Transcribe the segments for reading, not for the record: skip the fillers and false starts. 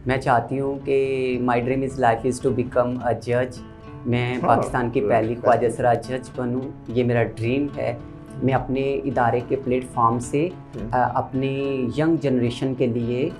मैं चाहती हूँ कि my dream is life is to become a जज। मैं पाकिस्तान की पहली ख्वाजा सरा जज बनूँ, ये मेरा ड्रीम है। मैं अपने इदारे के प्लेटफॉर्म से अपने यंग जनरेशन के लिए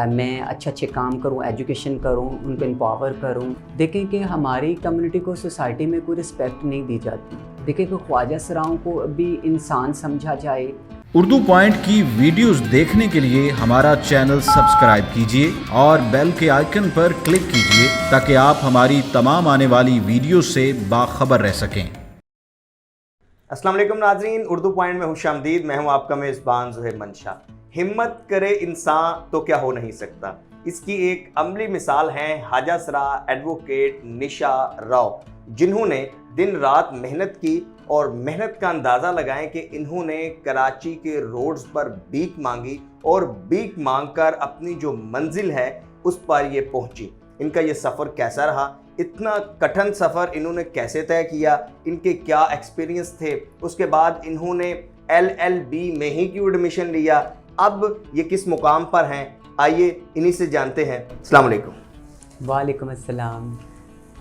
मैं अच्छे काम करूं, एजुकेशन करूं, उनको एम्पावर करूं। देखें कि हमारी कम्युनिटी को सोसाइटी में कोई रिस्पेक्ट नहीं दी जाती। देखें कि ख्वाजा सराओं को अभी इंसान समझा जाए। उर्दू पॉइंट की वीडियोस देखने के लिए हमारा चैनल सब्सक्राइब कीजिए और बेल के आइकन पर क्लिक कीजिए ताकि आप हमारी तमाम आने वाली वीडियो से बाखबर रह सकें। अस्सलाम वालेकुम नाज़रीन, उर्दू पॉइंट में खुशामदीद। मैं हूं आपका मेज़बान ज़ुहैर मंशा। हिम्मत करे इंसान तो क्या हो नहीं सकता, इसकी एक अमली मिसाल हैं ख्वाजा सरा एडवोकेट निशा राव, जिन्होंने दिन रात मेहनत की और मेहनत का अंदाज़ा लगाएं कि इन्होंने कराची के रोड्स पर भीख मांगी और भीख मांगकर अपनी जो मंजिल है उस पर ये पहुंची। इनका ये सफ़र कैसा रहा, इतना कठिन सफ़र इन्होंने कैसे तय किया, इनके क्या एक्सपीरियंस थे, उसके बाद इन्होंने LLB में ही क्यों एडमिशन लिया, अब ये किस मुकाम पर हैं, आइए इन्हीं से जानते हैं। अस्सलाम वालेकुम। वालेकुम अस्सलाम।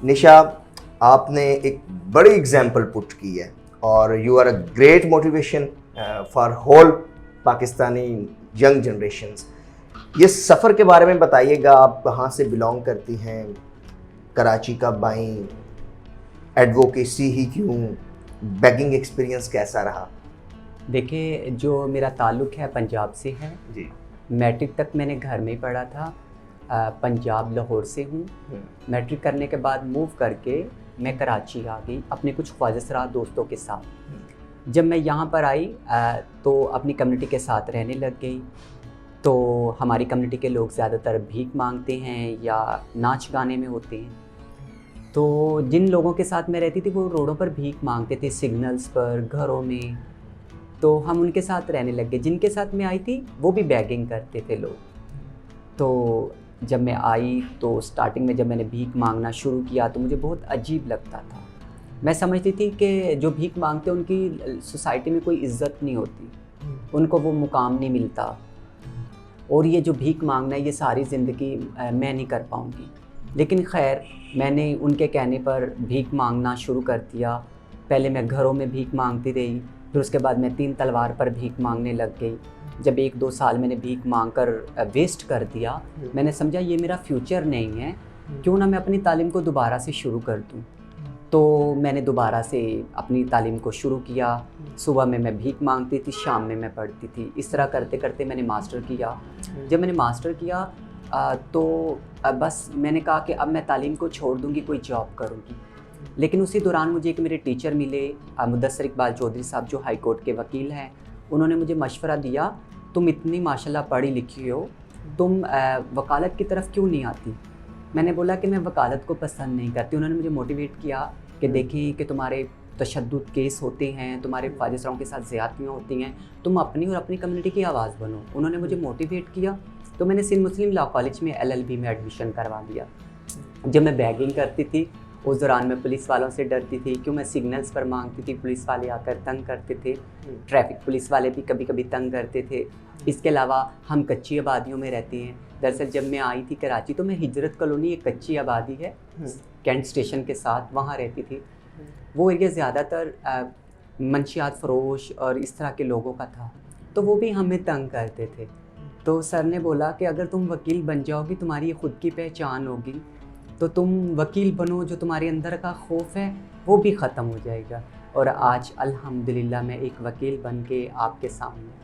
निशा, आपने एक बड़ी एग्जाम्पल पुट की है और you are a great motivation for whole Pakistani young generations. ये सफ़र के बारे में बताइएगा, आप कहाँ से बिलोंग करती हैं, कराची कब आई, एडवोकेसी ही क्यों, बेगिंग एक्सपीरियंस कैसा रहा? देखिए, जो मेरा ताल्लुक़ है पंजाब से है जी। मैट्रिक तक मैंने घर में ही पढ़ा था। पंजाब लाहौर से हूँ। मैट्रिक करने के बाद मूव करके मैं कराची आ गई अपने कुछ ख्वाजा सरा दोस्तों के साथ। जब मैं यहाँ पर आई तो अपनी कम्युनिटी के साथ रहने लग गई। तो हमारी कम्युनिटी के लोग ज़्यादातर भीख मांगते हैं या नाच गाने में होते हैं। तो जिन लोगों के साथ मैं रहती थी वो रोडों पर भीख मांगते थे, सिग्नल्स पर, घरों में। तो हम उनके साथ रहने लग गए। जिनके साथ मैं आई थी वो भी बैगिंग करते थे लोग। तो जब मैं आई तो स्टार्टिंग में जब मैंने भीख मांगना शुरू किया तो मुझे बहुत अजीब लगता था। मैं समझती थी कि जो भीख मांगते हैं उनकी सोसाइटी में कोई इज़्ज़त नहीं होती, उनको वो मुकाम नहीं मिलता, और ये जो भीख मांगना है ये सारी ज़िंदगी मैं नहीं कर पाऊँगी। लेकिन खैर, मैंने उनके कहने पर भीख मांगना शुरू कर दिया। पहले मैं घरों में भीख मांगती रही, फिर उसके बाद मैं 3 तलवार पर भीख मांगने लग गई। जब 1-2 साल मैंने भीख मांगकर वेस्ट कर दिया, मैंने समझा ये मेरा फ्यूचर नहीं है, क्यों ना मैं अपनी तालीम को दोबारा से शुरू कर दूं। तो मैंने दोबारा से अपनी तालीम को शुरू किया। सुबह में मैं भीख मांगती थी, शाम में मैं पढ़ती थी। इस तरह करते करते मैंने मास्टर किया। जब मैंने मास्टर किया तो बस मैंने कहा कि अब मैं तालीम को छोड़ दूँगी, कोई जॉब करूँगी। लेकिन उसी दौरान मुझे एक मेरे टीचर मिले, मुदस्सिर इकबाल चौधरी साहब, जो हाई कोर्ट के वकील हैं। उन्होंने मुझे मशवरा दिया, तुम इतनी माशाल्लाह पढ़ी लिखी हो, तुम वकालत की तरफ क्यों नहीं आती? मैंने बोला कि मैं वकालत को पसंद नहीं करती। उन्होंने मुझे मोटिवेट किया कि देखें कि तुम्हारे तशद्दुद केस होते हैं, तुम्हारे ख्वाजा सराओं के साथ ज़्यादतियाँ होती हैं, तुम अपनी और अपनी कम्युनिटी की आवाज़ बनो। उन्होंने मुझे मोटिवेट किया तो मैंने सिंध मुस्लिम लॉ कॉलेज में LLB में एडमिशन करवा दिया। जब मैं बैगिंग करती थी उस दौरान मैं पुलिस वालों से डरती थी, क्यों मैं सिग्नल्स पर मांगती थी, पुलिस वाले आकर तंग करते थे। ट्रैफिक पुलिस वाले भी कभी कभी तंग करते थे। इसके अलावा हम कच्ची आबादियों में रहते हैं। दरअसल जब मैं आई थी कराची तो मैं हिजरत कॉलोनी, एक कच्ची आबादी है कैंट स्टेशन के साथ, वहाँ रहती थी। वो एरिया ज़्यादातर मंशियात फरोश और इस तरह के लोगों का था, तो वो भी हमें तंग करते थे। तो सर ने बोला कि अगर तुम वकील बन जाओगी, तुम्हारी ख़ुद की पहचान होगी, तो तुम वकील बनो, जो तुम्हारे अंदर का खौफ है वो भी ख़त्म हो जाएगा। और आज अल्हम्दुलिल्लाह मैं एक वकील बन के आपके सामने।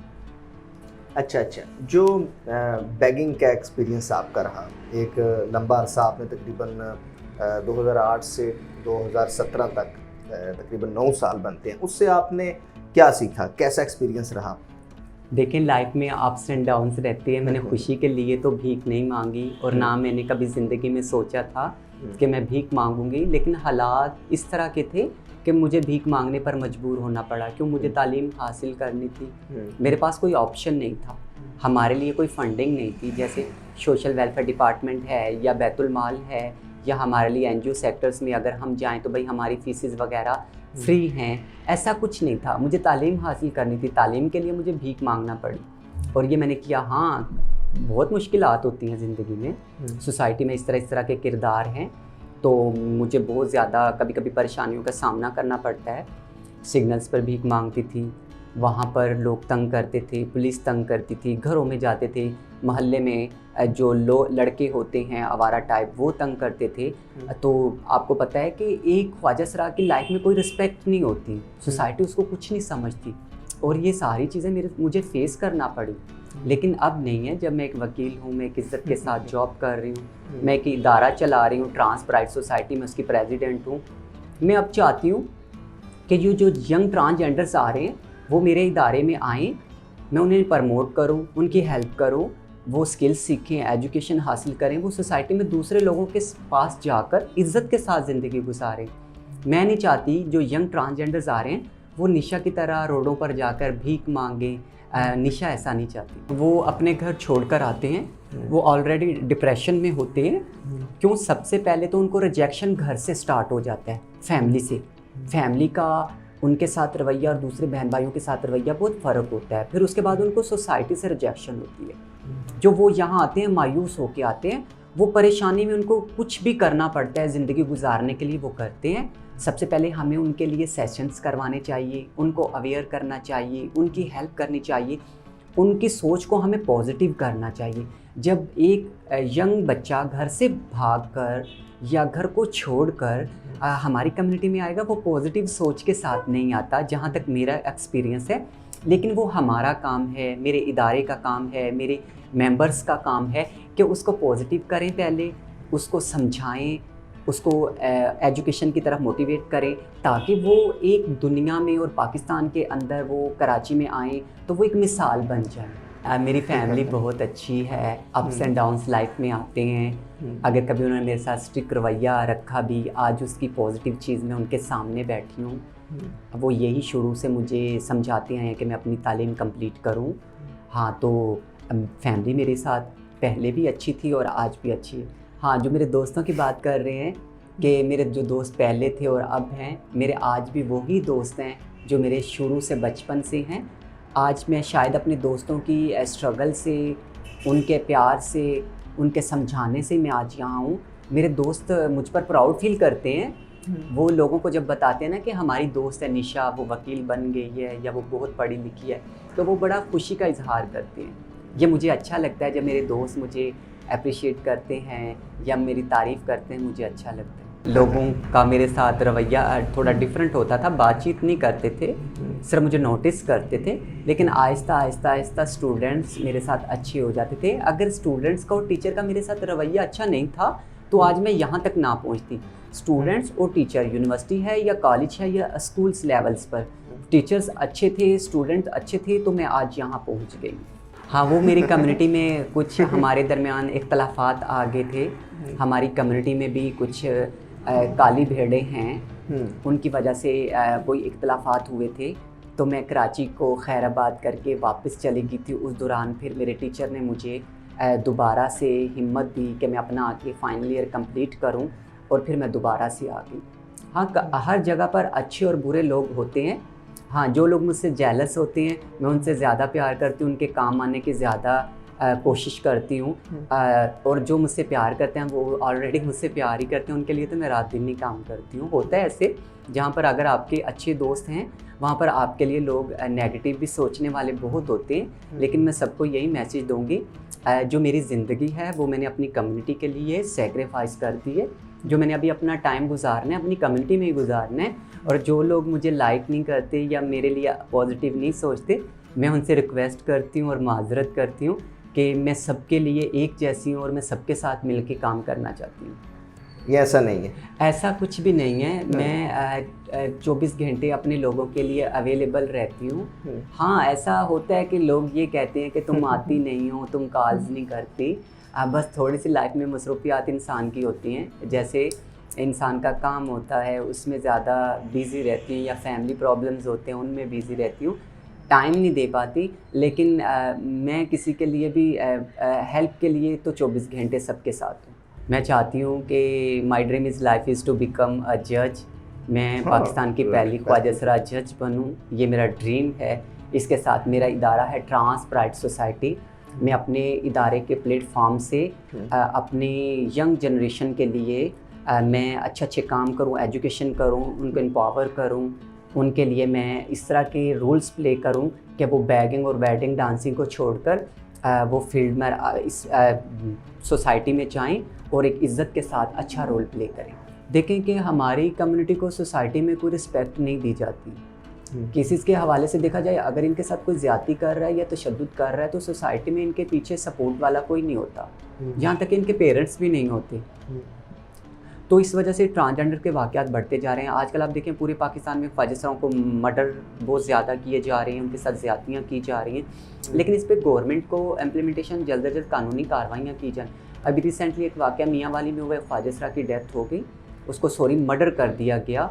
अच्छा, जो बैगिंग का एक्सपीरियंस आपका रहा, एक लंबा अरसा आपने तकरीबन 2008 से 2017 तक तकरीबन 9 साल बनते हैं, उससे आपने क्या सीखा, कैसा एक्सपीरियंस रहा? देखें, लाइफ में अप्स एंड डाउन्स रहते हैं। मैंने खुशी के लिए तो भीख नहीं मांगी और ना मैंने कभी ज़िंदगी में सोचा था कि मैं भीख मांगूंगी। लेकिन हालात इस तरह के थे कि मुझे भीख मांगने पर मजबूर होना पड़ा, क्यों मुझे तालीम हासिल करनी थी। मेरे पास कोई ऑप्शन नहीं था, हमारे लिए कोई फंडिंग नहीं थी। जैसे सोशल वेलफेयर डिपार्टमेंट है या बैतुल माल है या हमारे लिए NGO सेक्टर्स में अगर हम जाएँ तो भाई हमारी फीसेस वगैरह फ्री हैं, ऐसा कुछ नहीं था। मुझे तालीम हासिल करनी थी, तालीम के लिए मुझे भीख मांगना पड़ी और ये मैंने किया। हाँ, बहुत मुश्किलात होती हैं ज़िंदगी में, सोसाइटी में इस तरह के किरदार हैं, तो मुझे बहुत ज़्यादा कभी कभी परेशानियों का सामना करना पड़ता है। सिग्नल्स पर भीख मांगती थी, वहाँ पर लोग तंग करते थे, पुलिस तंग करती थी, घरों में जाते थे, मोहल्ले में जो लड़के होते हैं आवारा टाइप वो तंग करते थे। तो आपको पता है कि एक ख्वाजा सरा की लाइफ में कोई रिस्पेक्ट नहीं होती, सोसाइटी उसको कुछ नहीं समझती, और ये सारी चीज़ें मुझे फेस करना पड़ी। लेकिन अब नहीं है, जब मैं एक वकील हूँ, मैं एक इज़्ज़त के साथ जॉब कर रही हूँ, मैं एक इदारा चला रही हूँ, ट्रांस प्राइड सोसाइटी में उसकी प्रेसिडेंट हूँ। मैं अब चाहती हूँ कि जो यंग ट्रांसजेंडर्स आ रहे हैं वो मेरे इदारे में आएँ, मैं उन्हें प्रमोट करूँ, उनकी हेल्प करूँ, वो स्किल्स सीखें, एजुकेशन हासिल करें, वो सोसाइटी में दूसरे लोगों के पास जाकर इज़्ज़त के साथ ज़िंदगी गुजारें। मैं नहीं चाहती जो यंग ट्रांसजेंडर्स आ रहे हैं वो निशा की तरह रोडों पर जाकर भीख मांगे। निशा ऐसा नहीं चाहती। वो अपने घर छोड़कर आते हैं, वो ऑलरेडी डिप्रेशन में होते हैं। क्यों? सबसे पहले तो उनको रिजेक्शन घर से स्टार्ट हो जाता है, फैमिली से। फैमिली का उनके साथ रवैया और दूसरे बहन भाइयों के साथ रवैया बहुत फ़र्क होता है। फिर उसके बाद उनको सोसाइटी से रिजेक्शन होती है। जो वो यहाँ आते हैं मायूस होके आते हैं, वो परेशानी में उनको कुछ भी करना पड़ता है ज़िंदगी गुजारने के लिए, वो करते हैं। सबसे पहले हमें उनके लिए सेशंस करवाने चाहिए, उनको अवेयर करना चाहिए, उनकी हेल्प करनी चाहिए, उनकी सोच को हमें पॉजिटिव करना चाहिए। जब एक यंग बच्चा घर से भागकर या घर को छोड़कर हमारी कम्युनिटी में आएगा, वो पॉजिटिव सोच के साथ नहीं आता, जहाँ तक मेरा एक्सपीरियंस है। लेकिन वो हमारा काम है, मेरे इदारे का काम है, मेरे मेंबर्स का काम है कि उसको पॉजिटिव करें, पहले उसको समझाएं, उसको एजुकेशन की तरफ मोटिवेट करें, ताकि वो एक दुनिया में और पाकिस्तान के अंदर वो कराची में आएँ तो वो एक मिसाल बन जाए। मेरी फैमिली बहुत अच्छी है, अप्स एंड डाउन्स लाइफ में आते हैं। अगर कभी उन्होंने मेरे साथ स्ट्रिक्ट रवैया रखा भी, आज उसकी पॉजिटिव चीज़ मैं उनके सामने बैठी हूँ। वो यही शुरू से मुझे समझाते हैं कि मैं अपनी तालीम कंप्लीट करूँ। हाँ, तो फैमिली मेरे साथ पहले भी अच्छी थी और आज भी अच्छी है। हाँ, जो मेरे दोस्तों की बात कर रहे हैं कि मेरे जो दोस्त पहले थे और अब हैं, मेरे आज भी वही दोस्त हैं जो मेरे शुरू से बचपन से हैं। आज मैं शायद अपने दोस्तों की स्ट्रगल से, उनके प्यार से, उनके समझाने से मैं आज यहाँ हूँ। मेरे दोस्त मुझ पर प्राउड फील करते हैं। वो लोगों को जब बताते हैं ना कि हमारी दोस्त है निशा, वो वकील बन गई है या वो बहुत पढ़ी लिखी है, तो वो बड़ा खुशी का इजहार करते हैं। ये मुझे अच्छा लगता है जब मेरे दोस्त मुझे अप्रिशिएट करते हैं या मेरी तारीफ़ करते हैं, मुझे अच्छा लगता है। लोगों का मेरे साथ रवैया थोड़ा डिफरेंट होता था, बातचीत नहीं करते थे, सिर्फ मुझे नोटिस करते थे। लेकिन आहिस्ता आहिस्ता आहिस्ता स्टूडेंट्स मेरे साथ अच्छे हो जाते थे। अगर स्टूडेंट्स का और टीचर का मेरे साथ रवैया अच्छा नहीं था तो आज मैं यहाँ तक ना पहुँचती। स्टूडेंट्स और टीचर, यूनिवर्सिटी है या कॉलेज है या स्कूल्स लेवल्स पर, टीचर्स अच्छे थे, स्टूडेंट अच्छे थे, तो मैं आज यहाँ पहुँच गई। हाँ, वो मेरी कम्युनिटी में कुछ हमारे दरमियान इख्तलाफात आ गए थे। हमारी कम्युनिटी में भी कुछ काली भेड़ें हैं, उनकी वजह से कोई इख्तलाफात हुए थे। तो मैं कराची को खैराबाद करके वापस चली गई थी। उस दौरान फिर मेरे टीचर ने मुझे दोबारा से हिम्मत दी कि मैं अपना आके फाइनल ईयर कंप्लीट करूं, और फिर मैं दोबारा से आ गई। हाँ, हर जगह पर अच्छे और बुरे लोग होते हैं। हाँ, जो लोग मुझसे जेलस होते हैं, मैं उनसे ज़्यादा प्यार करती हूँ, उनके काम आने की ज़्यादा कोशिश करती हूँ। और जो मुझसे प्यार करते हैं वो ऑलरेडी मुझसे प्यार ही करते हैं, उनके लिए तो मैं रात दिन ही काम करती हूँ। होता है ऐसे, जहाँ पर अगर आपके अच्छे दोस्त हैं वहाँ पर आपके लिए लोग नेगेटिव भी सोचने वाले बहुत होते हैं। लेकिन मैं सबको यही मैसेज दूँगी, जो मेरी ज़िंदगी है वो मैंने अपनी कम्युनिटी के लिए सेक्रीफाइस कर दी है। जो मैंने अभी अपना टाइम गुजारना है अपनी कम्युनिटी में ही गुजारना है। और जो लोग मुझे लाइक नहीं करते या मेरे लिए पॉजिटिव नहीं सोचते, मैं उनसे रिक्वेस्ट करती हूँ और माजरत करती हूँ कि मैं सबके लिए एक जैसी हूँ और मैं सबके साथ मिल के काम करना चाहती हूँ। ये ऐसा नहीं है? ऐसा कुछ भी नहीं है। मैं 24 घंटे अपने लोगों के लिए अवेलेबल रहती हूँ। हाँ, ऐसा होता है कि लोग ये कहते हैं कि तुम आती नहीं हो, तुम कॉल्स नहीं करती। बस थोड़ी सी लाइफ में मसरूफियात इंसान की होती हैं। जैसे इंसान का काम होता है उसमें ज़्यादा बिज़ी रहती हूँ, या फैमिली प्रॉब्लम्स होते हैं उनमें बिज़ी रहती हूँ, टाइम नहीं दे पाती। लेकिन मैं किसी के लिए भी हेल्प के लिए तो 24 घंटे सबके साथ हूँ। मैं चाहती हूँ कि my dream is life is to become a जज। मैं पाकिस्तान की पहली ख्वाजा सरा जज बनूँ, ये मेरा ड्रीम है। इसके साथ मेरा इदारा है ट्रांस प्राइड सोसाइटी। मैं अपने इदारे के प्लेटफॉर्म से अपने यंग जनरेशन के लिए मैं अच्छे काम करूं, एजुकेशन करूं, उनको एम्पावर करूं, उनके लिए मैं इस तरह के रोल्स प्ले करूं कि वो बैगिंग और वेडिंग डांसिंग को छोड़कर वो फील्ड में इस सोसाइटी में जाएं और एक इज़्ज़त के साथ अच्छा रोल प्ले करें। देखें कि हमारी कम्युनिटी को सोसाइटी में कोई रिस्पेक्ट नहीं दी जाती। केसेस के हवाले से देखा जाए, अगर इनके साथ कोई ज़्यादती कर रहा है या तशद्दुद कर रहा है तो सोसाइटी में इनके पीछे सपोर्ट वाला कोई नहीं होता, यहाँ तक कि इनके पेरेंट्स भी नहीं होते। तो इस वजह से ट्रांसजेंडर के वाक़यात बढ़ते जा रहे हैं। आजकल आप देखें पूरे पाकिस्तान में ख्वाजा को मर्डर बहुत ज़्यादा किए जा रहे हैं, उनके साथ ज़्यादतियाँ की जा रही हैं, लेकिन इस पर गवर्नमेंट को इम्प्लीमेंटेशन जल्द से जल्द कानूनी कार्रवाइयाँ की जाएँ। अभी रिसेंटली एक वाक़या मियाँ वाली में हुआ, ख्वाजा की डेथ हो गई, उसको मर्डर कर दिया गया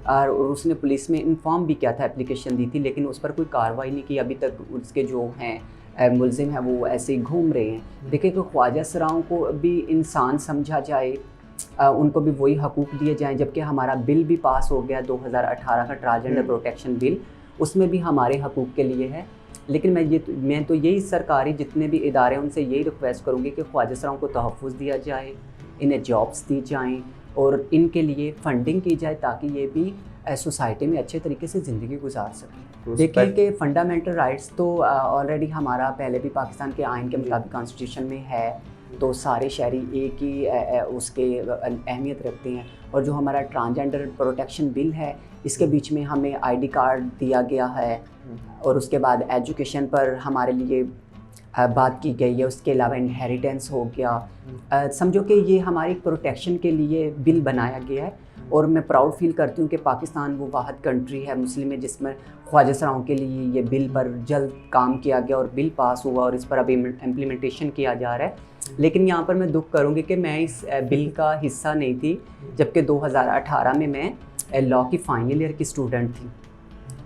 और उसने पुलिस में इन्फॉर्म भी किया था, एप्लीकेशन दी थी, लेकिन उस पर कोई कार्रवाई नहीं की। अभी तक उसके जो हैं मुलजिम हैं वो ऐसे ही घूम रहे हैं। देखिए कि ख्वाजा सराओं को भी इंसान समझा जाए, उनको भी वही हकूक़ दिए जाएं, जबकि हमारा बिल भी पास हो गया 2018 का ट्रांसजेंडर प्रोटेक्शन बिल, उसमें भी हमारे हकूक़ के लिए है। लेकिन मैं तो यही सरकारी जितने भी इदारे उनसे यही रिक्वेस्ट करूँगी कि ख्वाजा सराओं को तहफ़्फ़ुज़ दिया जाए, इन्हें जॉब्स दी जाएँ और इनके लिए फ़ंडिंग की जाए ताकि ये भी सोसाइटी में अच्छे तरीके से ज़िंदगी गुजार सकें। देखिए कि फ़ंडामेंटल राइट्स तो ऑलरेडी हमारा पहले भी पाकिस्तान के आइन के मुताबिक कॉन्स्टिट्यूशन में है, तो सारे शहरी एक ही उसके अहमियत रखते हैं। और जो हमारा ट्रांसजेंडर प्रोटेक्शन बिल है, इसके बीच में हमें आईडी कार्ड दिया गया है और उसके बाद एजुकेशन पर हमारे लिए बात की गई है। उसके अलावा इनहेरिटेंस हो गया। समझो कि ये हमारी प्रोटेक्शन के लिए बिल बनाया गया है और मैं प्राउड फील करती हूँ कि पाकिस्तान वो वाहिद कंट्री है मुस्लिम में जिसमें ख्वाजा सराओं के लिए ये बिल पर जल्द काम किया गया और बिल पास हुआ और इस पर अभी इम्प्लीमेंटेशन किया जा रहा है। लेकिन यहाँ पर मैं दुख करूँगी कि मैं इस बिल का हिस्सा नहीं थी, जबकि 2018 में मैं लॉ की फाइनल ईयर की स्टूडेंट थी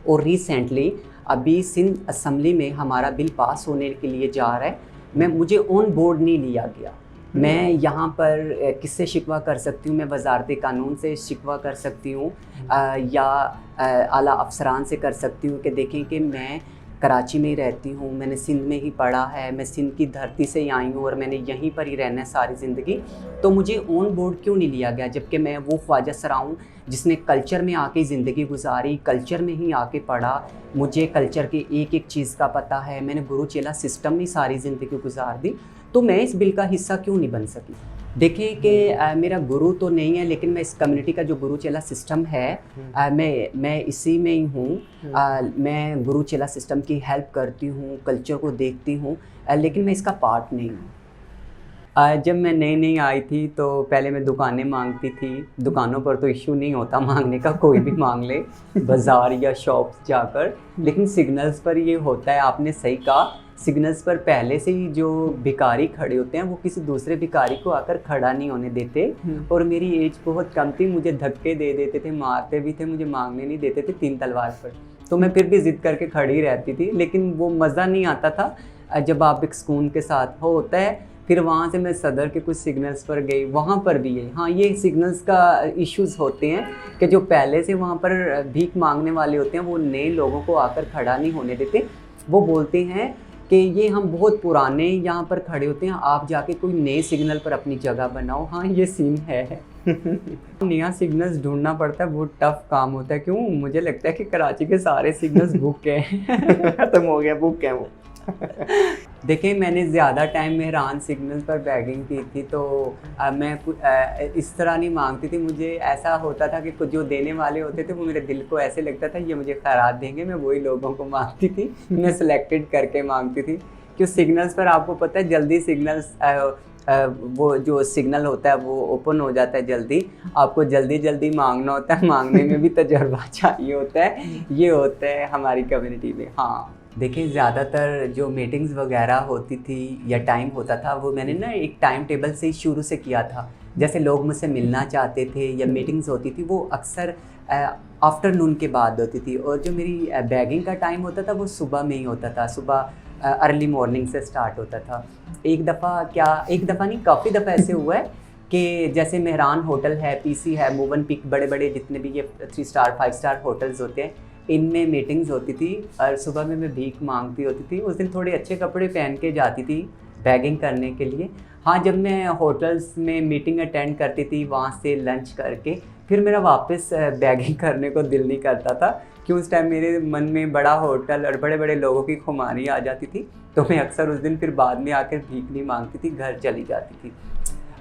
और रिसेंटली अभी सिंध असम्बली में हमारा बिल पास होने के लिए जा रहा है। मुझे ऑन बोर्ड नहीं लिया गया। मैं यहाँ पर किससे शिकवा कर सकती हूँ? मैं वजारत कानून से शिकवा कर सकती हूँ या आला अफसरान से कर सकती हूँ कि देखें कि मैं कराची में ही रहती हूँ, मैंने सिंध में ही पढ़ा है, मैं सिंध की धरती से ही आई हूँ और मैंने यहीं पर ही रहना है सारी ज़िंदगी, तो मुझे ऑन बोर्ड क्यों नहीं लिया गया? जबकि मैं वो ख्वाजा सरा हूँ जिसने कल्चर में आके ज़िंदगी गुजारी, कल्चर में ही आके पढ़ा, मुझे कल्चर के एक एक चीज़ का पता है, मैंने गुरु चेला सिस्टम में सारी ज़िंदगी गुजार दी, तो मैं इस बिल का हिस्सा क्यों नहीं बन सकी? देखें कि मेरा गुरु तो नहीं है, लेकिन मैं इस कम्युनिटी का जो गुरु चेला सिस्टम है मैं इसी में ही हूँ। मैं गुरु चेला सिस्टम की हेल्प करती हूँ, कल्चर को देखती हूँ, लेकिन मैं इसका पार्ट नहीं हूँ। जब मैं नई आई थी तो पहले मैं दुकानें मांगती थी। दुकानों पर तो इश्यू नहीं होता मांगने का, कोई भी मांग ले बाज़ार या शॉप्स जाकर, लेकिन सिग्नल्स पर ये होता है। आपने सही कहा, सिग्नल्स पर पहले से ही जो भिखारी खड़े होते हैं वो किसी दूसरे भिखारी को आकर खड़ा नहीं होने देते। और मेरी एज बहुत कम थी, मुझे धक्के दे देते थे, मारते भी थे, मुझे मांगने नहीं देते थे 3 तलवार पर। तो मैं फिर भी ज़िद करके खड़ी रहती थी, लेकिन वो मज़ा नहीं आता था जब आप एक सुकून के साथ होता है। फिर वहाँ से मैं सदर के कुछ सिग्नल्स पर गई, वहाँ पर भी है हाँ, ये सिग्नल्स का इश्यूज़ होते हैं कि जो पहले से वहाँ पर भीख मांगने वाले होते हैं वो नए लोगों को आकर खड़ा नहीं होने देते। वो बोलते हैं कि ये हम बहुत पुराने यहाँ पर खड़े होते हैं, आप जाके कोई नए सिग्नल पर अपनी जगह बनाओ। हाँ, ये सीन है। नया सिग्नल्स ढूंढना पड़ता है, बहुत टफ काम होता है। क्यों? मुझे लगता है कि कराची के सारे सिग्नल्स बुक हैं। खत्म हो गया, बुक है वो। देखिए, मैंने ज़्यादा टाइम मेहरान सिग्नल पर बैगिंग की थी, तो मैं इस तरह नहीं मांगती थी। मुझे ऐसा होता था कि कुछ जो देने वाले होते थे वो मेरे दिल को ऐसे लगता था ये मुझे खैरात देंगे, मैं वही लोगों को मांगती थी। मैं सिलेक्टेड करके मांगती थी, क्यों सिग्नल्स पर आपको पता है जल्दी सिग्नल्स वो जो सिग्नल होता है वो ओपन हो जाता है जल्दी। आपको जल्दी मांगना होता है, मांगने में भी तजर्बा चाहिए होता है। ये होता है हमारी कम्युनिटी में। हाँ, देखिए, ज़्यादातर जो मीटिंग्स वगैरह होती थी या टाइम होता था वो मैंने ना एक टाइम टेबल से ही शुरू से किया था। जैसे लोग मुझसे मिलना चाहते थे या मीटिंग्स होती थी वो अक्सर आफ्टरनून के बाद होती थी, और जो मेरी बैगिंग का टाइम होता था वो सुबह में ही होता था। सुबह अर्ली मॉर्निंग से स्टार्ट होता था। एक दफ़ा नहीं, काफ़ी दफ़ा ऐसे हुआ है कि जैसे मेहरान होटल है, पीसी है, मूवन पिक, बड़े बड़े जितने भी ये 3 स्टार 5 स्टार होटल्स होते हैं, इनमें मीटिंग्स होती थी और सुबह में मैं भीख मांगती होती थी। उस दिन थोड़े अच्छे कपड़े पहन के जाती थी बैगिंग करने के लिए। हाँ, जब मैं होटल्स में मीटिंग अटेंड करती थी वहाँ से लंच करके फिर मेरा वापस बैगिंग करने को दिल नहीं करता था, क्यों उस टाइम मेरे मन में बड़ा होटल और बड़े बड़े लोगों की खुमारी आ जाती थी। तो मैं अक्सर उस दिन फिर बाद में आकर भीख नहीं मांगती थी, घर चली जाती थी।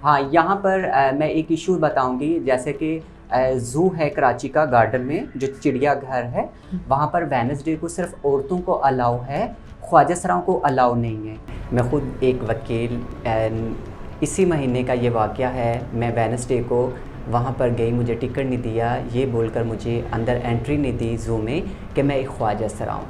हाँ, यहाँ पर मैं एक इशू बताऊँगी, जैसे कि ज़ू है कराची का गार्डन में, जो चिड़ियाघर है, वहाँ पर वेडनेसडे को सिर्फ औरतों को अलाउ है, ख्वाजा सराओं को अलाउ नहीं है। मैं ख़ुद एक वकील, इसी महीने का ये वाक़या है, मैं वेडनेसडे को वहाँ पर गई, मुझे टिकट नहीं दिया, ये बोलकर मुझे अंदर एंट्री नहीं दी ज़ू में कि मैं एक ख्वाजा सरा हूँ।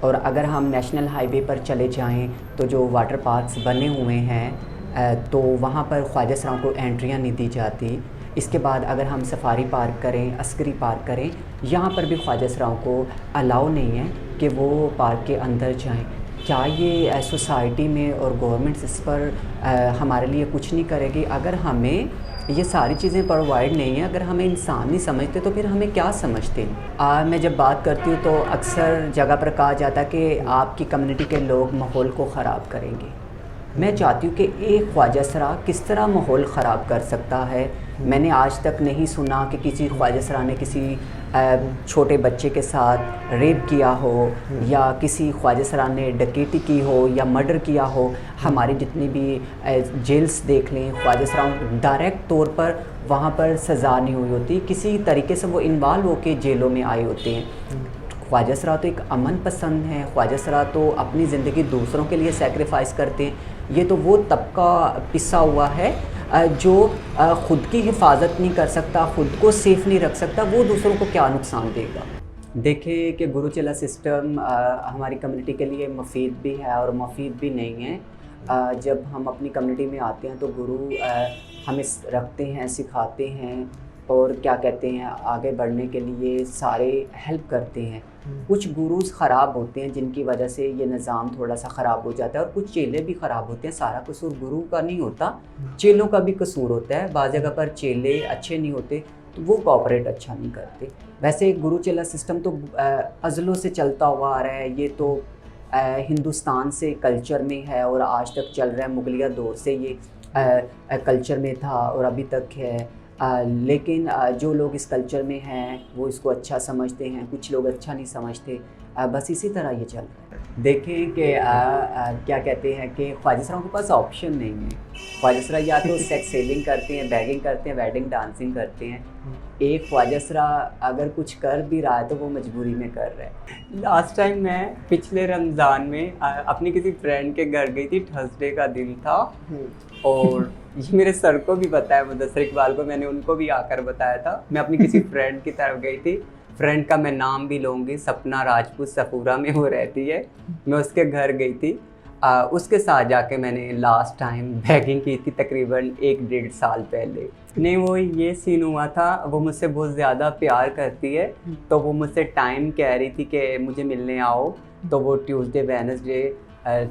और अगर हम नेशनल हाईवे पर चले जाएं तो जो वाटर पार्क्स बने हुए हैं तो वहाँ पर ख्वाजा सराओं को एंट्रियाँ नहीं दी जाती। इसके बाद अगर हम सफारी पार्क करें, अस्करी पार्क करें, यहाँ पर भी ख्वाजा सराओं को अलाउ नहीं है कि वो पार्क के अंदर जाएं। क्या ये सोसाइटी में और गवर्नमेंट इस पर हमारे लिए कुछ नहीं करेगी? अगर हमें ये सारी चीज़ें प्रोवाइड नहीं है, अगर हमें इंसान नहीं समझते तो फिर हमें क्या समझते हैं? मैं जब बात करती हूँ तो अक्सर जगह पर कहा जाता है कि आपकी कम्युनिटी के लोग माहौल को ख़राब करेंगे। मैं चाहती हूँ कि एक ख्वाजा सरा किस तरह माहौल ख़राब कर सकता है। मैंने आज तक नहीं सुना कि किसी ख्वाजा सरा ने किसी छोटे बच्चे के साथ रेप किया हो या किसी ख्वाजा सरा ने डकैती की हो या मर्डर किया हो। हमारी जितनी भी जेल्स देख लें, ख्वाजा सराओं डायरेक्ट तौर पर वहाँ पर सज़ा नहीं हुई होती, किसी तरीके से वो इन्वॉल्व होकर जेलों में आए होते हैं। ख्वाजा सरा तो एक अमन पसंद है, ख्वाजा सरा तो अपनी ज़िंदगी दूसरों के लिए सेक्रीफाइस करते हैं। ये तो वो तबका पिसा हुआ है जो ख़ुद की हिफाजत नहीं कर सकता, ख़ुद को सेफ़ नहीं रख सकता, वो दूसरों को क्या नुकसान देगा। देखिए कि गुरु चेला सिस्टम हमारी कम्युनिटी के लिए मुफीद भी है और मुफीद भी नहीं है। जब हम अपनी कम्युनिटी में आते हैं तो गुरु हमें रखते हैं, सिखाते हैं और क्या कहते हैं, आगे बढ़ने के लिए सारे हेल्प करते हैं। कुछ गुरुज़ ख़राब होते हैं जिनकी वजह से ये निज़ाम थोड़ा सा ख़राब हो जाता है और कुछ चेले भी ख़राब होते हैं। सारा कसूर गुरु का नहीं होता, चेलों का भी कसूर होता है। बाज़ जगह पर चेले अच्छे नहीं होते तो वो कोऑपरेट अच्छा नहीं करते। वैसे गुरु चेला सिस्टम तो अज़लों से चलता हुआ आ रहा है, ये तो हिंदुस्तान से कल्चर में है और आज तक चल रहा है। मुगलिया दौर से ये कल्चर में था और अभी तक है। लेकिन जो लोग इस कल्चर में हैं वो इसको अच्छा समझते हैं, कुछ लोग अच्छा नहीं समझते। बस इसी तरह ये चल रहा है। देखें कि क्या कहते हैं कि ख्वाजा सराओं के पास ऑप्शन नहीं है। ख्वाजा सरा या तो सेक्स सेलिंग करते हैं, बैगिंग करते हैं, वेडिंग डांसिंग करते हैं। एक ख्वाजा सरा अगर कुछ कर भी रहा है तो वो मजबूरी में कर रहा है। लास्ट टाइम मैं पिछले रमज़ान में अपनी किसी फ्रेंड के घर गई थी, थर्सडे का दिन था और ये मेरे सर को भी पता है, मुदस्सिर इकबाल को, मैंने उनको भी आकर बताया था। मैं अपनी किसी फ्रेंड की तरफ गई थी, फ्रेंड का मैं नाम भी लूँगी, सपना राजपूत, सफूरा में वो रहती है। मैं उसके घर गई थी, उसके साथ जाके मैंने लास्ट टाइम बैगिंग की थी तकरीबन 1-1.5 साल पहले। नहीं, वो ये सीन हुआ था, वो मुझसे बहुत ज़्यादा प्यार करती है तो वो मुझसे टाइम कह रही थी कि मुझे मिलने आओ। तो वो ट्यूसडे वेडनेसडे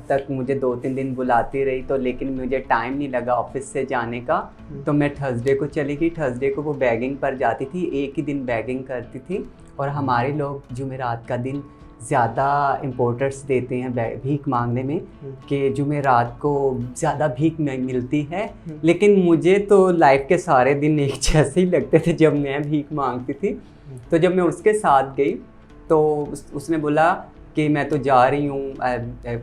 तक मुझे 2-3 दिन बुलाती रही, तो लेकिन मुझे टाइम नहीं लगा ऑफिस से जाने का। तो मैं थर्सडे को चली गई। थर्सडे को वो बैगिंग पर जाती थी, एक ही दिन बैगिंग करती थी। और हमारे लोग जुमेरात का दिन ज़्यादा इम्पोर्टेंस देते हैं भीख मांगने में कि जुमेरात को ज़्यादा भीख मिलती है। लेकिन मुझे तो लाइफ के सारे दिन एक जैसे ही लगते थे जब मैं भीख मांगती थी। तो जब मैं उसके साथ गई तो उसने बोला कि मैं तो जा रही हूँ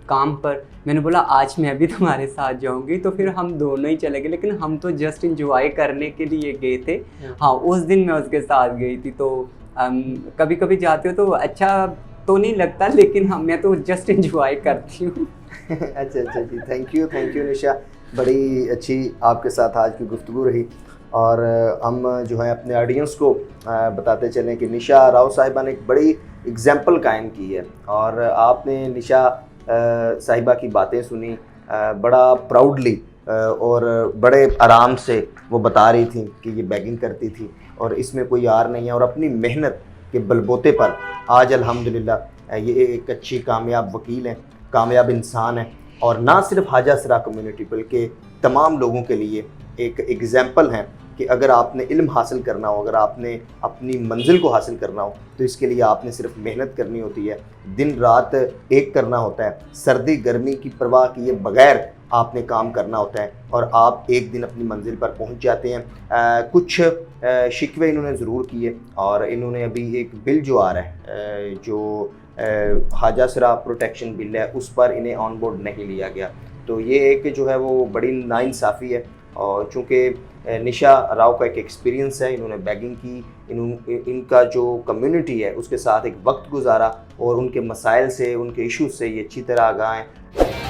काम पर। मैंने बोला आज मैं भी तुम्हारे साथ जाऊँगी। तो फिर हम दोनों ही चले गए, लेकिन हम तो जस्ट इंजॉय करने के लिए गए थे। हाँ, उस दिन मैं उसके साथ गई थी। तो कभी कभी जाते हो तो अच्छा तो नहीं लगता, लेकिन मैं तो जस्ट इंजॉय करती हूँ। अच्छा जी, थैंक यू निशा, बड़ी अच्छी आपके साथ आज की गुफ्तगू रही। और हम जो है अपने ऑडियंस को बताते चलें कि निशा राव साहिबा ने एक बड़ी एग्जाम्पल कायम की है। और आपने निशा साहिबा की बातें सुनी, बड़ा प्राउडली और बड़े आराम से वो बता रही थी कि ये बैगिंग करती थी और इसमें कोई यार नहीं है। और अपनी मेहनत के बलबूते पर आज अल्हम्दुलिल्लाह ये एक अच्छी कामयाब वकील हैं, कामयाब इंसान है। और ना सिर्फ हाजा सरा कम्युनिटी बल्कि तमाम लोगों के लिए एक एग्ज़ाम्पल हैं कि अगर आपने इल्म हासिल करना हो, अगर आपने अपनी मंजिल को हासिल करना हो, तो इसके लिए आपने सिर्फ मेहनत करनी होती है, दिन रात एक करना होता है, सर्दी गर्मी की परवाह किए बगैर आपने काम करना होता है और आप एक दिन अपनी मंजिल पर पहुंच जाते हैं। कुछ शिकवे इन्होंने ज़रूर किए और इन्होंने अभी एक बिल जो आ रहा है, जो हाजासरा प्रोटेक्शन बिल है, उस पर इन्हें ऑन बोर्ड नहीं लिया गया। तो ये एक जो है वो बड़ी नाइंसाफ़ी है। और चूँकि निशा राव का एक एक्सपीरियंस है, इन्होंने बैगिंग की, इनका जो कम्युनिटी है उसके साथ एक वक्त गुजारा और उनके मसाइल से, उनके इश्यूज़ से ये अच्छी तरह आगाह हैं।